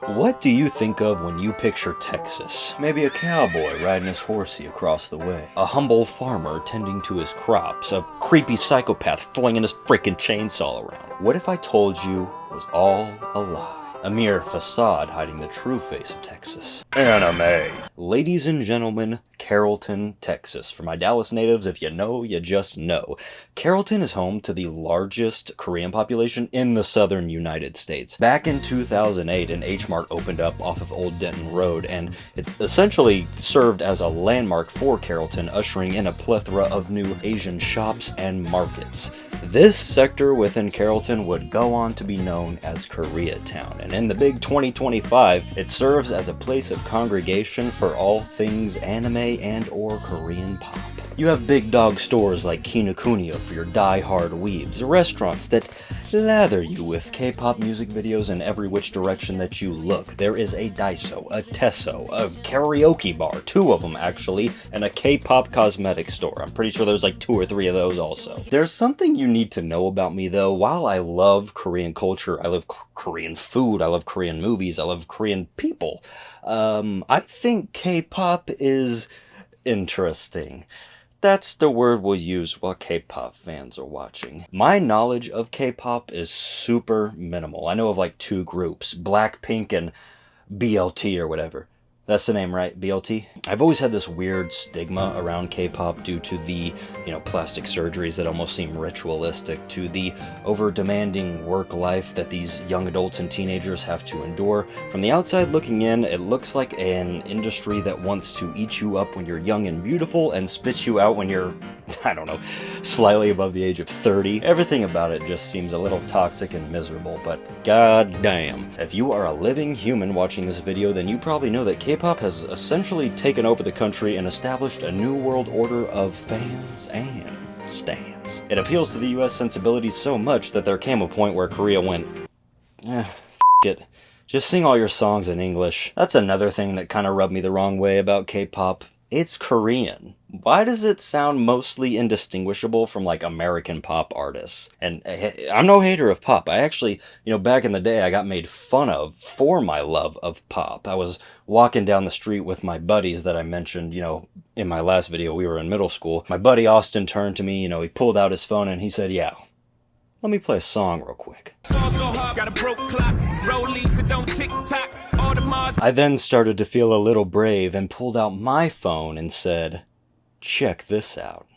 What do you think of when you picture Texas? Maybe a cowboy riding his horsey across the way, a humble farmer tending to his crops, a creepy psychopath flinging his freaking chainsaw around. What if I told you it was all a lie? A mere facade hiding the true face of Texas. Anime. Ladies and gentlemen, Carrollton, Texas. For my Dallas natives, if you know, you just know. Carrollton is home to the largest Korean population in the southern United States. Back in 2008, an H-Mart opened up off of Old Denton Road, and it essentially served as a landmark for Carrollton, ushering in a plethora of new Asian shops and markets. This sector within Carrollton would go on to be known as Koreatown, and in the big 2025, it serves as a place of congregation for all things anime and or Korean pop. You have big dog stores like Kinokuniya for your die-hard weebs, restaurants that lather you with K-pop music videos in every which direction that you look. There is a Daiso, a Tesso, a karaoke bar, 2 of them actually, and a K-pop cosmetic store. I'm pretty sure there's like 2 or 3 of those also. There's something you need to know about me though. While I love Korean culture, I love Korean food, I love Korean movies, I love Korean people, I think K-pop is interesting. That's the word we'll use while K-pop fans are watching. My knowledge of K-pop is super minimal. I know of like 2 groups, Blackpink and BLT or whatever. That's the name, right? BLT? I've always had this weird stigma around K-pop due to the, plastic surgeries that almost seem ritualistic, to the over-demanding work life that these young adults and teenagers have to endure. From the outside looking in, it looks like an industry that wants to eat you up when you're young and beautiful and spit you out when you're, I don't know, slightly above the age of 30. Everything about it just seems a little toxic and miserable, but goddamn. If you are a living human watching this video, then you probably know that K-pop has essentially taken over the country and established a new world order of fans and stans. It appeals to the US sensibilities so much that there came a point where Korea went, f it. Just sing all your songs in English. That's another thing that kind of rubbed me the wrong way about K-pop. It's Korean. Why does it sound mostly indistinguishable from like American pop artists? And I'm no hater of pop. I actually, back in the day I got made fun of for my love of pop. I was walking down the street with my buddies that I mentioned, in my last video. We were in middle school. My buddy Austin turned to me, he pulled out his phone and he said, "Yeah, let me play a song real quick." I then started to feel a little brave and pulled out my phone and said, "Check this out."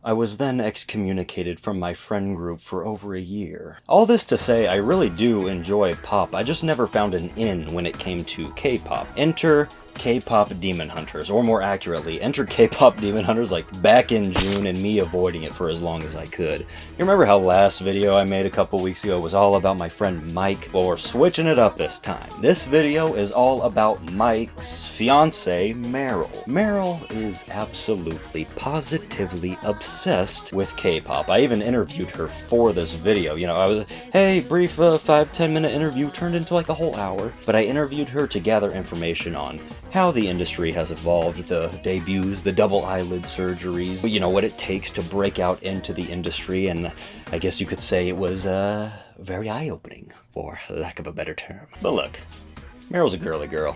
I was then excommunicated from my friend group for over a year. All this to say, I really do enjoy pop. I just never found an in when it came to K-pop. Enter K-pop Demon Hunters, or more accurately, enter K-pop Demon Hunters like back in June and me avoiding it for as long as I could. You remember how last video I made a couple weeks ago was all about my friend Mike? Well, we're switching it up this time. This video is all about Mike's fiancée, Meryl. Meryl is absolutely, positively obsessed with K-pop. I even interviewed her for this video. I was, hey, brief 5-10 minute interview turned into like a whole hour. But I interviewed her to gather information on how the industry has evolved, the debuts, the double eyelid surgeries, what it takes to break out into the industry, and I guess you could say it was very eye-opening, for lack of a better term. But look, Meryl's a girly girl.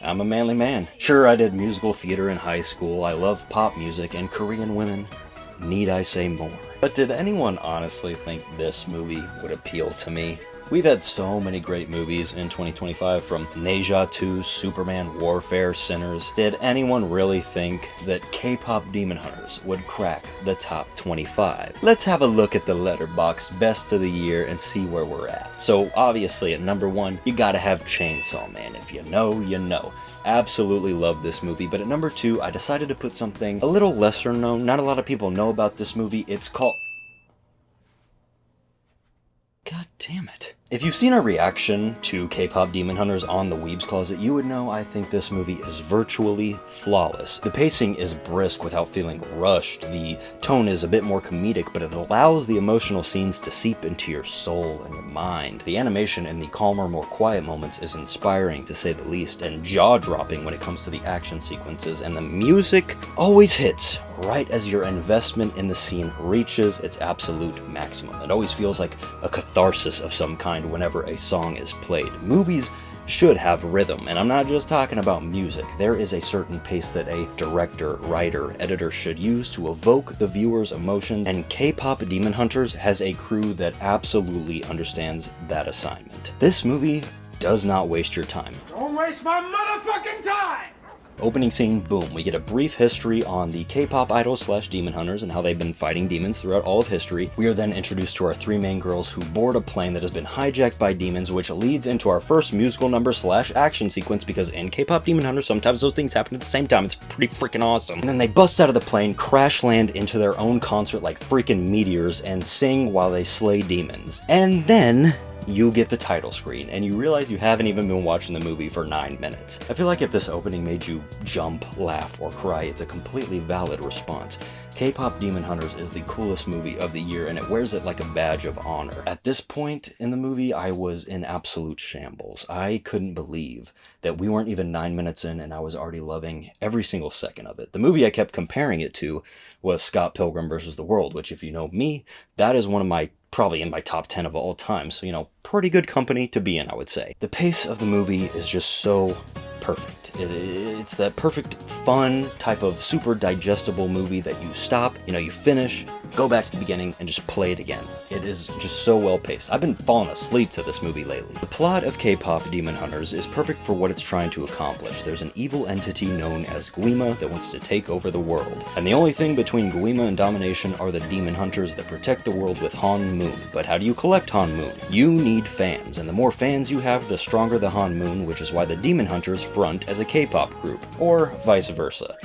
I'm a manly man. Sure, I did musical theater in high school, I love pop music and Korean women. Need I say more? But did anyone honestly think this movie would appeal to me? We've had so many great movies in 2025, from Neja to Superman, Warfare, Sinners. Did anyone really think that K-pop Demon Hunters would crack the top 25? Let's have a look at the Letterboxd Best of the Year and see where we're at. So obviously at number 1, you gotta have Chainsaw Man. If you know, you know. Absolutely love this movie, but at number 2, I decided to put something a little lesser known. Not a lot of people know about this movie. It's called... God damn it. If you've seen our reaction to K-pop Demon Hunters on the Weebs Closet, you would know I think this movie is virtually flawless. The pacing is brisk without feeling rushed. The tone is a bit more comedic, but it allows the emotional scenes to seep into your soul and your mind. The animation in the calmer, more quiet moments is inspiring, to say the least, and jaw-dropping when it comes to the action sequences, and the music always hits right as your investment in the scene reaches its absolute maximum. It always feels like a catharsis of some kind whenever a song is played. Movies should have rhythm, and I'm not just talking about music. There is a certain pace that a director, writer, editor should use to evoke the viewer's emotions, and K-pop Demon Hunters has a crew that absolutely understands that assignment. This movie does not waste your time. Don't waste my motherfucking time! Opening scene, boom, we get a brief history on the K-pop idols slash demon hunters and how they've been fighting demons throughout all of history. We are then introduced to our three main girls who board a plane that has been hijacked by demons, which leads into our first musical number slash action sequence, because in K-pop Demon Hunters, sometimes those things happen at the same time. It's pretty freaking awesome. And then they bust out of the plane, crash land into their own concert like freaking meteors, and sing while they slay demons. And then you get the title screen, and you realize you haven't even been watching the movie for 9 minutes. I feel like if this opening made you jump, laugh, or cry, it's a completely valid response. K-pop Demon Hunters is the coolest movie of the year, and it wears it like a badge of honor. At this point in the movie, I was in absolute shambles. I couldn't believe that we weren't even 9 minutes in, and I was already loving every single second of it. The movie I kept comparing it to was Scott Pilgrim vs. the World, which, if you know me, that is one of my probably in my top 10 of all time, so, you know, pretty good company to be in, I would say. The pace of the movie is just so perfect. It's that perfect, fun type of super digestible movie that you stop, you finish, go back to the beginning, and just play it again. It is just so well paced. I've been falling asleep to this movie lately. The plot of K-pop Demon Hunters is perfect for what it's trying to accomplish. There's an evil entity known as Guima that wants to take over the world. And the only thing between Guima and domination are the demon hunters that protect the world with Han Moon. But how do you collect Han Moon? You need fans, and the more fans you have, the stronger the Han Moon, which is why the demon hunters front as a K-pop group, or vice versa.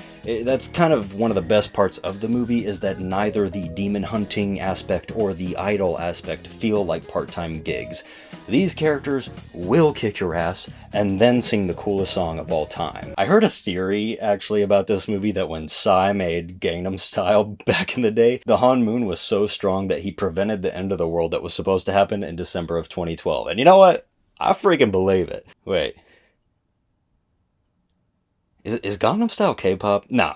That's kind of one of the best parts of the movie, is that neither the demon hunting aspect or the idol aspect feel like part-time gigs. These characters will kick your ass and then sing the coolest song of all time. I heard a theory, actually, about this movie that when Psy made Gangnam Style back in the day, the Han Moon was so strong that he prevented the end of the world that was supposed to happen in December of 2012. And you know what? I freaking believe it. Wait. Is Gangnam Style K-pop? No,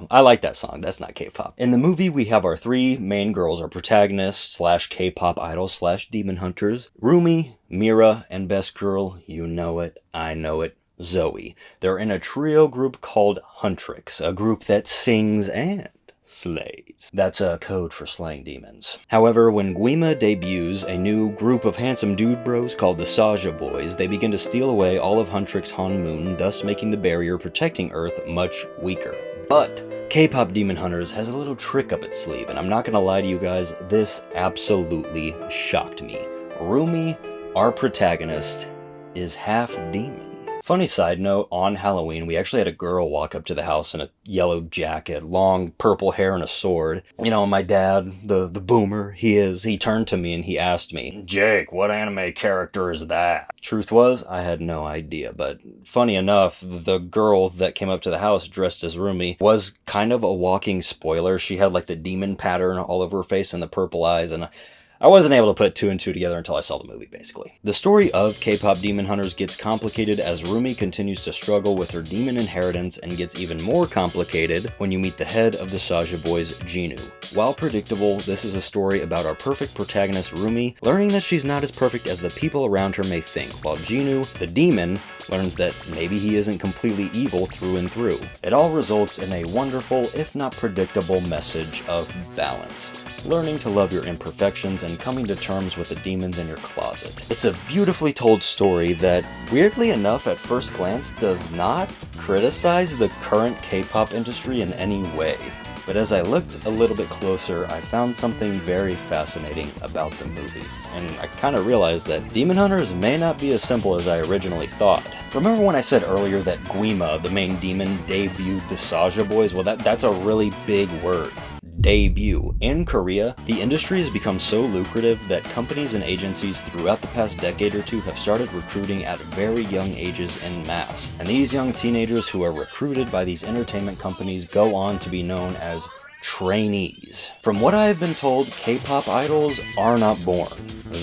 I like that song. That's not K-pop. In the movie, we have our three main girls, our protagonists slash K-pop idols slash demon hunters, Rumi, Mira, and best girl, you know it, I know it, Zoe. They're in a trio group called Huntrix, a group that sings and slays. That's a code for slaying demons. However, when Guima debuts a new group of handsome dude bros called the Saja Boys, they begin to steal away all of Huntrix's Han Moon, thus making the barrier protecting Earth much weaker. But K-pop Demon Hunters has a little trick up its sleeve, and I'm not gonna lie to you guys, this absolutely shocked me. Rumi, our protagonist, is half demon. Funny side note, on Halloween, we actually had a girl walk up to the house in a yellow jacket, long purple hair, and a sword. My dad, the boomer he turned to me and he asked me, "Jake, what anime character is that?" Truth was, I had no idea, but funny enough, the girl that came up to the house dressed as Rumi was kind of a walking spoiler. She had like the demon pattern all over her face and the purple eyes, and I wasn't able to put two and two together until I saw the movie, basically. The story of K-pop Demon Hunters gets complicated as Rumi continues to struggle with her demon inheritance, and gets even more complicated when you meet the head of the Saja Boys, Jinu. While predictable, this is a story about our perfect protagonist Rumi learning that she's not as perfect as the people around her may think, while Jinu, the demon, learns that maybe he isn't completely evil through and through. It all results in a wonderful, if not predictable, message of balance. Learning to love your imperfections and coming to terms with the demons in your closet. It's a beautifully told story that, weirdly enough at first glance, does not criticize the current K-pop industry in any way. But as I looked a little bit closer, I found something very fascinating about the movie. And I kind of realized that Demon Hunters may not be as simple as I originally thought. Remember when I said earlier that Guima, the main demon, debuted the Saja Boys? Well, that's a really big word. debut. In Korea, the industry has become so lucrative that companies and agencies throughout the past decade or two have started recruiting at very young ages en masse. And these young teenagers who are recruited by these entertainment companies go on to be known as trainees. From what I've been told, K-pop idols are not born.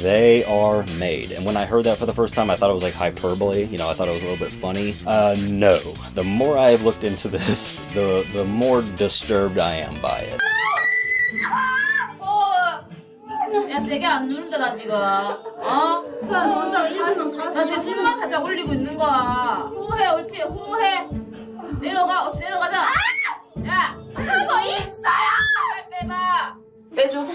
They are made. And when I heard that for the first time, I thought it was like hyperbole. You know, I thought it was a little bit funny. No. The more I've looked into this, the more disturbed I am by it. 야, 세게 안 누른다, 나 지금. 어? 나 지금 숨만 살짝 올리고 있는 거야. 호흡해, 옳지, 호흡해. 내려가, 옳지, 내려가자. 야! 하고 있어요! 빨리 빼봐. 빼줘.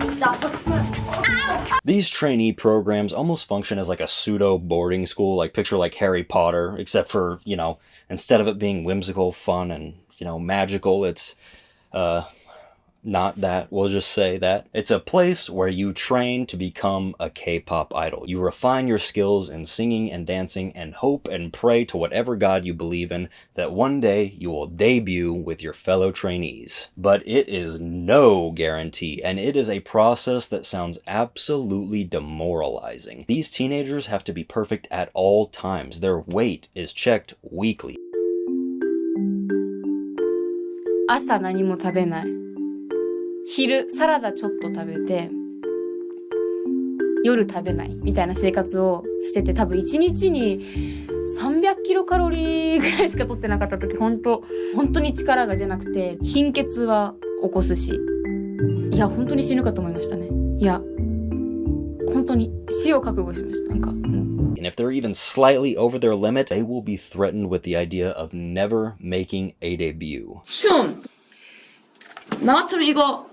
진짜 아파 죽겠네. These trainee programs almost function as like a pseudo boarding school, like picture like Harry Potter, except for, you know, instead of it being whimsical, fun, and, you know, magical, it's, not that, we'll just say that. It's a place where you train to become a K-pop idol. You refine your skills in singing and dancing and hope and pray to whatever god you believe in that one day you will debut with your fellow trainees. But it is no guarantee, and it is a process that sounds absolutely demoralizing. These teenagers have to be perfect at all times. Their weight is checked weekly. 朝何も食べない。昼サラダちょっと食べて夜食べないみたいな生活をしてて、多分1日に300キロカロリーぐらいしか取ってなかった時、本当に力が出なくて貧血は起こすし、いや本当に死ぬかと思いましたね。いや本当に死を覚悟しました。なんかAnd if they're even slightly over their limit, they will be threatened with the idea of never making a debut. 춤! 나 같으면 이거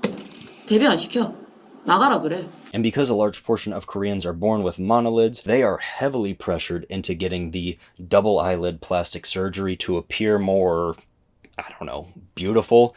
데뷔 안 시켜. 나가라 그래. And because a large portion of Koreans are born with monolids, they are heavily pressured into getting the double eyelid plastic surgery to appear more, I don't know, beautiful.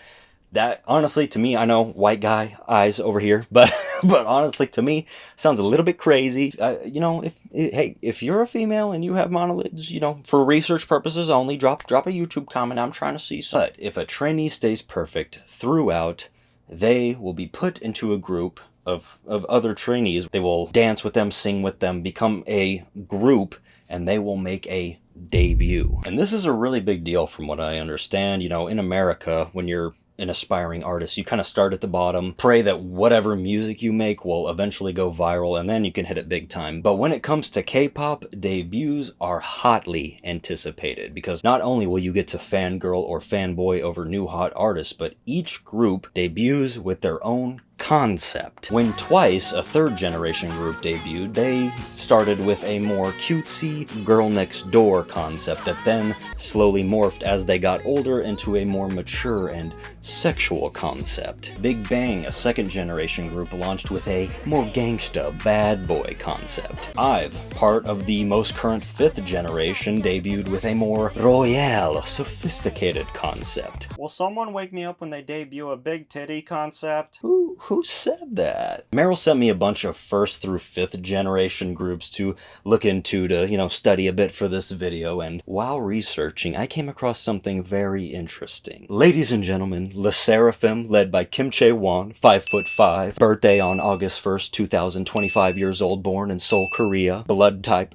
That, honestly, to me, I know, white guy eyes over here, but honestly, to me, sounds a little bit crazy. You know, if you're a female and you have monolids, you know, for research purposes only, drop a YouTube comment. I'm trying to see some. But if a trainee stays perfect throughout, they will be put into a group of other trainees. They will dance with them, sing with them, become a group, and they will make a debut. And this is a really big deal from what I understand. You know, in America, when you're an aspiring artist, you kind of start at the bottom, pray that whatever music you make will eventually go viral, and then you can hit it big time. But when it comes to K-pop, debuts are hotly anticipated, because not only will you get to fangirl or fanboy over new hot artists, but each group debuts with their own concept. When Twice, a third generation group, debuted, they started with a more cutesy girl next door concept that then slowly morphed as they got older into a more mature and sexual concept. Big Bang, a second generation group, launched with a more gangsta bad boy concept. IVE, part of the most current fifth generation, debuted with a more royale, sophisticated concept. Will someone wake me up when they debut a big titty concept? Who said that? Meryl sent me a bunch of first through fifth generation groups to look into to, you know, study a bit for this video, and while researching, I came across something very interesting. Ladies and gentlemen, Le Seraphim, led by Kim Chaewon, 5'5", birthday on August 1st, 2025 years old, born in Seoul, Korea, blood type.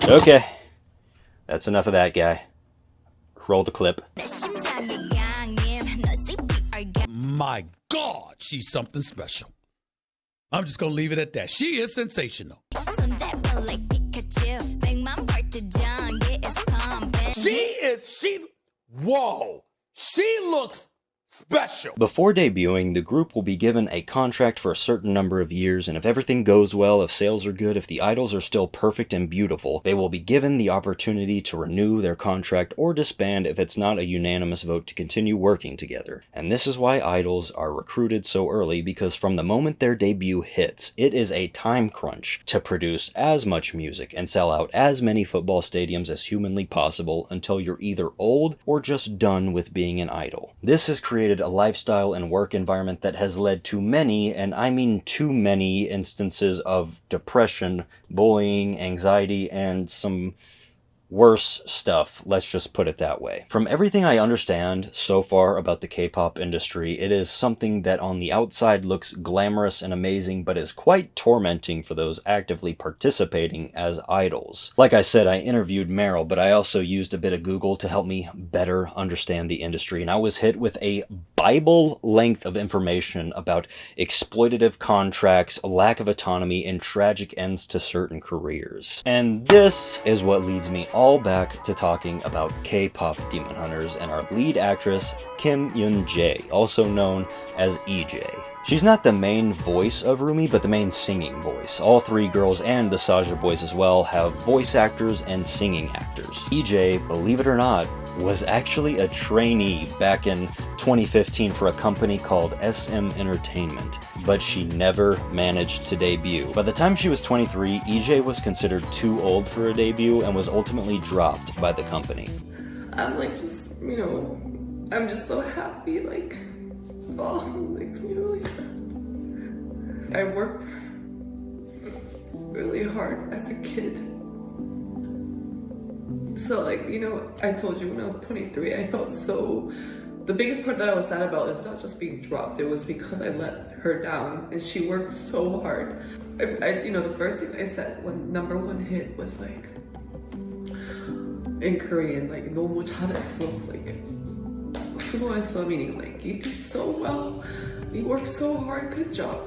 Okay, that's enough of that guy. Roll the clip. My God, she's something special. I'm just gonna leave it at that. She is sensational. Whoa, she looks special. Before debuting, the group will be given a contract for a certain number of years, and if everything goes well, if sales are good, if the idols are still perfect and beautiful, they will be given the opportunity to renew their contract or disband if it's not a unanimous vote to continue working together. And this is why idols are recruited so early, because from the moment their debut hits, it is a time crunch to produce as much music and sell out as many football stadiums as humanly possible until you're either old or just done with being an idol. This has created a lifestyle and work environment that has led to many, and I mean too many, instances of depression, bullying, anxiety, and some worse stuff, let's just put it that way. From everything I understand so far about the K-pop industry, it is something that on the outside looks glamorous and amazing, but is quite tormenting for those actively participating as idols. Like I said, I interviewed Meryl, but I also used a bit of Google to help me better understand the industry, and I was hit with a Bible length of information about exploitative contracts, lack of autonomy, and tragic ends to certain careers. And this is what leads me all back to talking about K-pop Demon Hunters and our lead actress, Kim Yoon-jae, also known as EJ. She's not the main voice of Rumi, but the main singing voice. All three girls and the Saja boys as well have voice actors and singing actors. EJ, believe it or not, was actually a trainee back in 2015 for a company called SM Entertainment, but she never managed to debut. By the time she was 23, EJ was considered too old for a debut and was ultimately dropped by the company. I'm like just, I'm just so happy, like, oh, it makes me really sad. I worked really hard as a kid. So like, I told you when I was 23, I felt so, the biggest part that I was sad about is not just being dropped, it was because I let her down and she worked so hard. The first thing I said when number one hit was like, in Korean, like, 너무 잘했어, like, 수고했어, meaning like, you did so well, you worked so hard, good job,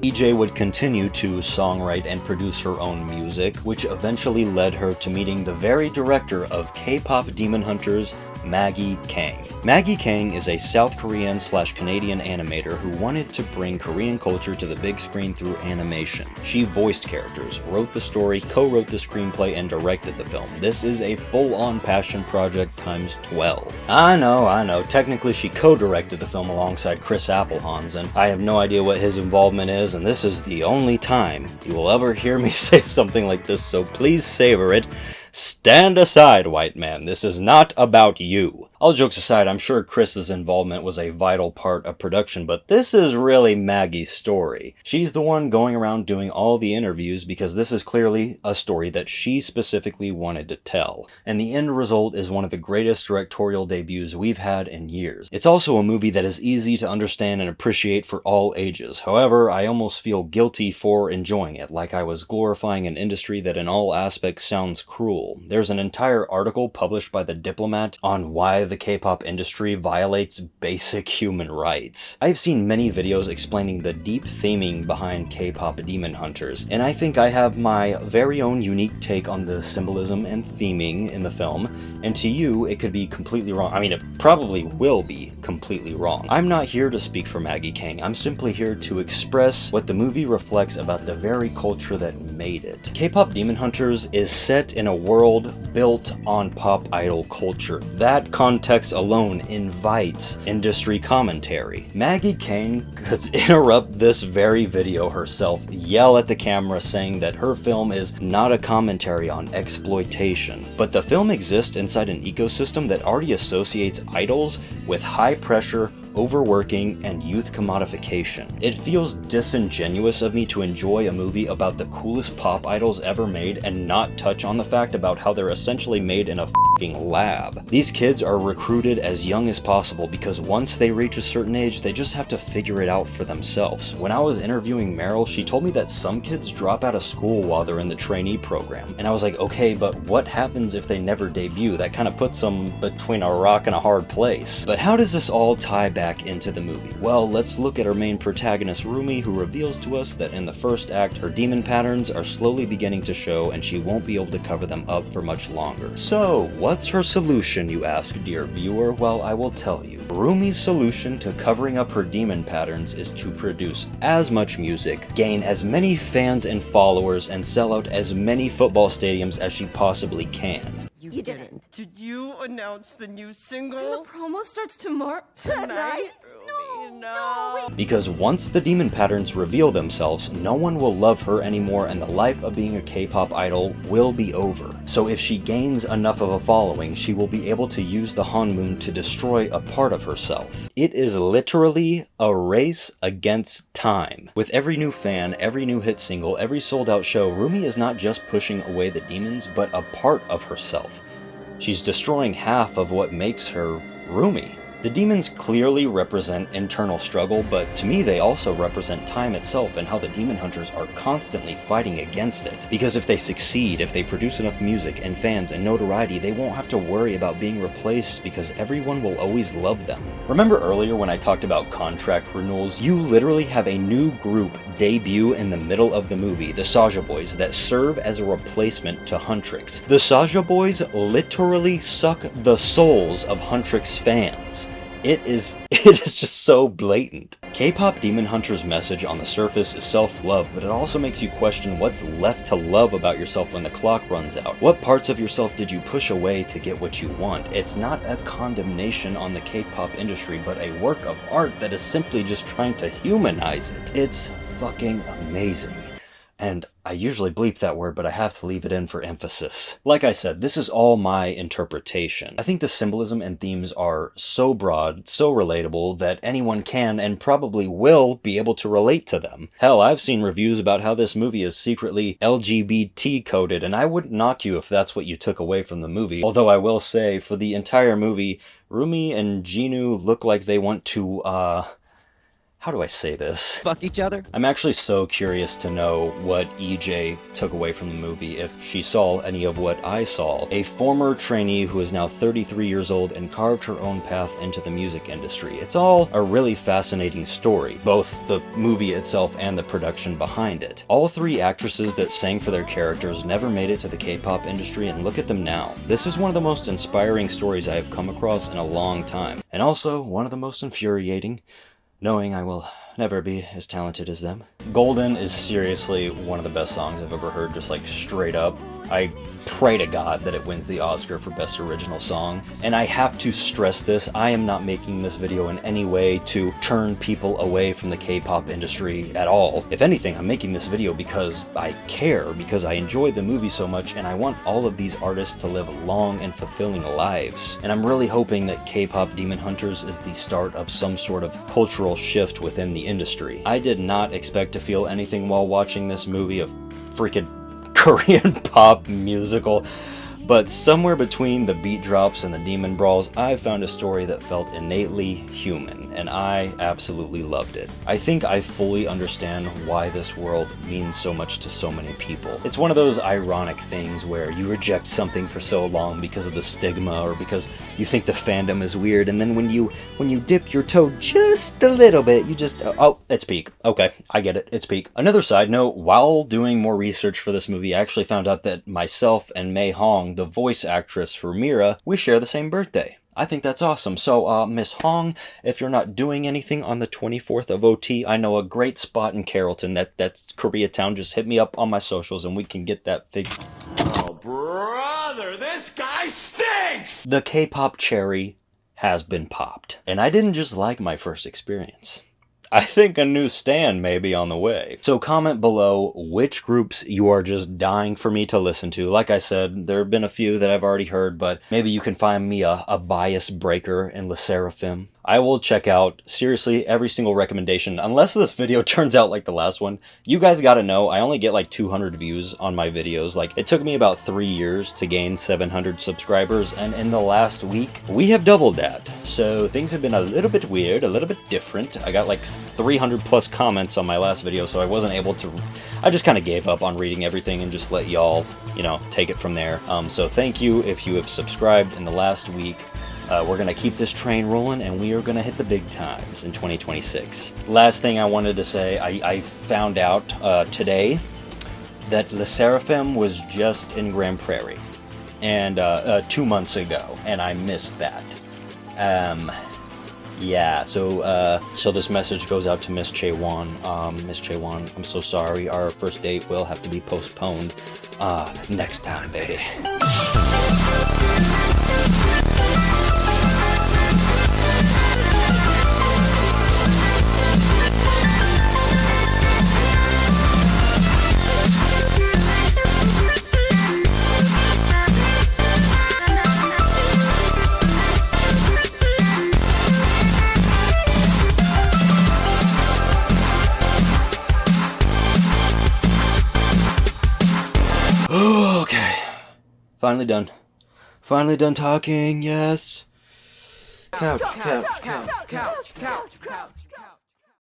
EJ would continue to songwrite and produce her own music, which eventually led her to meeting the very director of K-pop Demon Hunters, Maggie Kang. Maggie Kang is a South Korean/Canadian animator who wanted to bring Korean culture to the big screen through animation. She voiced characters, wrote the story, co-wrote the screenplay, and directed the film. This is a full-on passion project times 12. I know, technically she co-directed the film alongside Chris Applehans, and I have no idea what his involvement is, and this is the only time you will ever hear me say something like this, so please savor it. Stand aside, white man. This is not about you. All jokes aside, I'm sure Chris's involvement was a vital part of production, but this is really Maggie's story. She's the one going around doing all the interviews because this is clearly a story that she specifically wanted to tell. And the end result is one of the greatest directorial debuts we've had in years. It's also a movie that is easy to understand and appreciate for all ages. However, I almost feel guilty for enjoying it, like I was glorifying an industry that in all aspects sounds cruel. There's an entire article published by The Diplomat on why the K-pop industry violates basic human rights. I've seen many videos explaining the deep theming behind K-pop Demon Hunters, and I think I have my very own unique take on the symbolism and theming in the film, and to you, it could be completely wrong. I mean, it probably will be completely wrong. I'm not here to speak for Maggie Kang. I'm simply here to express what the movie reflects about the very culture that made it. K-pop Demon Hunters is set in a world built on pop idol culture. That context alone invites industry commentary. Maggie Kang could interrupt this very video herself, yell at the camera saying that her film is not a commentary on exploitation. But the film exists inside an ecosystem that already associates idols with high pressure, overworking, and youth commodification. It feels disingenuous of me to enjoy a movie about the coolest pop idols ever made and not touch on the fact about how they're essentially made in a f***ing lab. These kids are recruited as young as possible because once they reach a certain age, they just have to figure it out for themselves. When I was interviewing Meryl, she told me that some kids drop out of school while they're in the trainee program. And I was like, okay, but what happens if they never debut? That kind of puts them between a rock and a hard place. But how does this all tie back into the movie? Well, let's look at our main protagonist, Rumi, who reveals to us that in the first act, her demon patterns are slowly beginning to show and she won't be able to cover them up for much longer. So, what's her solution, you ask, dear viewer? Well, I will tell you. Rumi's solution to covering up her demon patterns is to produce as much music, gain as many fans and followers, and sell out as many football stadiums as she possibly can. You didn't. Did you announce the new single? And the promo starts tomorrow. Tonight? No. Because once the demon patterns reveal themselves, no one will love her anymore and the life of being a K-pop idol will be over. So if she gains enough of a following, she will be able to use the Hanmoon to destroy a part of herself. It is literally a race against time. With every new fan, every new hit single, every sold-out show, Rumi is not just pushing away the demons, but a part of herself. She's destroying half of what makes her Rumi. The demons clearly represent internal struggle, but to me they also represent time itself and how the demon hunters are constantly fighting against it. Because if they succeed, if they produce enough music and fans and notoriety, they won't have to worry about being replaced because everyone will always love them. Remember earlier when I talked about contract renewals? You literally have a new group debut in the middle of the movie, the Saja Boys, that serve as a replacement to Huntrix. The Saja Boys literally suck the souls of Huntrix fans. It is just so blatant. K-pop Demon Hunter's message on the surface is self-love, but it also makes you question what's left to love about yourself when the clock runs out. What parts of yourself did you push away to get what you want? It's not a condemnation on the K-pop industry, but a work of art that is simply just trying to humanize it. It's fucking amazing. And I usually bleep that word, but I have to leave it in for emphasis. Like I said, this is all my interpretation. I think the symbolism and themes are so broad, so relatable, that anyone can and probably will be able to relate to them. Hell, I've seen reviews about how this movie is secretly LGBT coded, and I wouldn't knock you if that's what you took away from the movie. Although I will say, for the entire movie, Rumi and Jinu look like they want to, how do I say this? Fuck each other? I'm actually so curious to know what EJ took away from the movie, if she saw any of what I saw. A former trainee who is now 33 years old and carved her own path into the music industry. It's all a really fascinating story, both the movie itself and the production behind it. All three actresses that sang for their characters never made it to the K-pop industry, and look at them now. This is one of the most inspiring stories I have come across in a long time, and also one of the most infuriating, knowing I will never be as talented as them. Golden is seriously one of the best songs I've ever heard, just like straight up. I pray to God that it wins the Oscar for Best Original Song. And I have to stress this, I am not making this video in any way to turn people away from the K-pop industry at all. If anything, I'm making this video because I care, because I enjoyed the movie so much, and I want all of these artists to live long and fulfilling lives. And I'm really hoping that K-pop Demon Hunters is the start of some sort of cultural shift within the industry. I did not expect to feel anything while watching this movie, a freaking Korean pop musical, but somewhere between the beat drops and the demon brawls, I found a story that felt innately human, and I absolutely loved it. I think I fully understand why this world means so much to so many people. It's one of those ironic things where you reject something for so long because of the stigma or because you think the fandom is weird, and then when you dip your toe just a little bit, you just, oh, it's peak. Okay, I get it, it's peak. Another side note, while doing more research for this movie, I actually found out that myself and Mei Hong, the voice actress for Mira, we share the same birthday. I think that's awesome. So, Miss Hong, if you're not doing anything on the 24th of OT, I know a great spot in Carrollton. That's Koreatown. Just hit me up on my socials and we can get that figured. Oh, brother, this guy stinks! The K-pop cherry has been popped. And I didn't just like my first experience. I think a new stand may be on the way. So comment below which groups you are just dying for me to listen to. Like I said, there have been a few that I've already heard, but maybe you can find me a bias breaker in Le Seraphim. I will check out, seriously, every single recommendation, unless this video turns out like the last one. You guys gotta know, I only get like 200 views on my videos. Like, it took me about 3 years to gain 700 subscribers, and in the last week, we have doubled that. So things have been a little bit weird, a little bit different. I got like 300 plus comments on my last video, so I wasn't able to, I just kind of gave up on reading everything and just let y'all, you know, take it from there. So thank you if you have subscribed in the last week. We're going to keep this train rolling, and we are going to hit the big times in 2026. Last thing I wanted to say, I found out today that Le Seraphim was just in Grand Prairie, and 2 months ago, and I missed that. Yeah, so this message goes out to Miss Chaewon. Miss Chaewon, I'm so sorry, our first date will have to be postponed. Next time, baby. Finally done. Finally done talking, yes. Couch, couch, couch, couch, couch, couch.